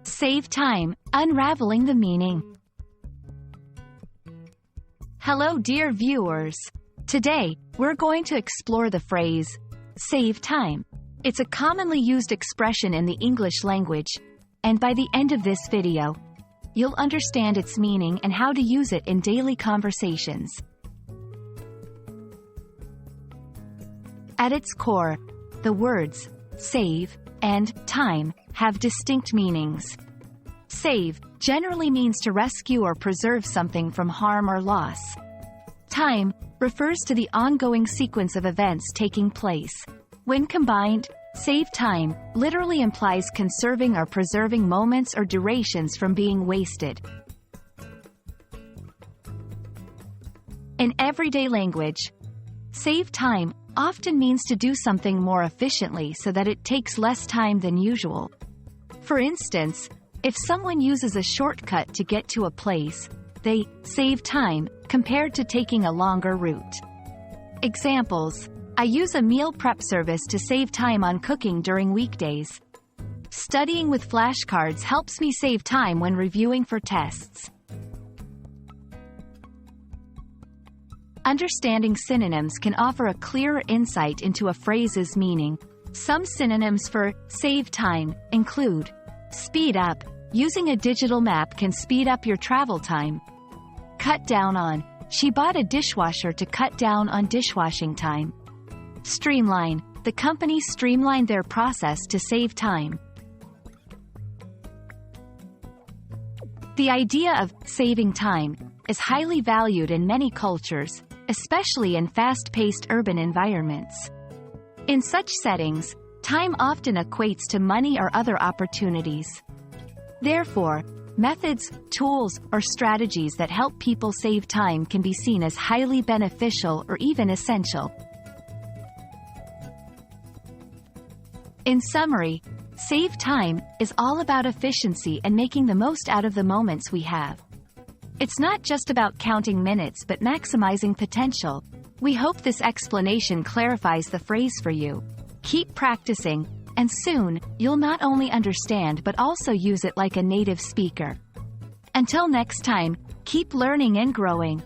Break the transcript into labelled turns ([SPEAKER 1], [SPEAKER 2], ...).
[SPEAKER 1] Save time, unraveling the meaning. Hello dear viewers. Today, we're going to explore the phrase, save time. It's a commonly used expression in the English language, and by the end of this video, you'll understand its meaning and how to use it in daily conversations. At its core, the words save and time have distinct meanings. Save generally means to rescue or preserve something from harm or loss. Time refers to the ongoing sequence of events taking place. When combined, save time literally implies conserving or preserving moments or durations from being wasted. In everyday language, save time often means to do something more efficiently so that it takes less time than usual. For instance, if someone uses a shortcut to get to a place, they save time compared to taking a longer route. Examples: I use a meal prep service to save time on cooking during weekdays. Studying with flashcards helps me save time when reviewing for tests. Understanding synonyms can offer a clearer insight into a phrase's meaning. Some synonyms for save time include speed up. Using a digital map can speed up your travel time. Cut down on. She bought a dishwasher to cut down on dishwashing time. Streamline. The company streamlined their process to save time. The idea of saving time is highly valued in many cultures, especially in fast-paced urban environments. In such settings, time often equates to money or other opportunities. Therefore, methods, tools, or strategies that help people save time can be seen as highly beneficial or even essential. In summary, save time is all about efficiency and making the most out of the moments we have. It's not just about counting minutes but maximizing potential. We hope this explanation clarifies the phrase for you. Keep practicing, and soon, you'll not only understand but also use it like a native speaker. Until next time, keep learning and growing.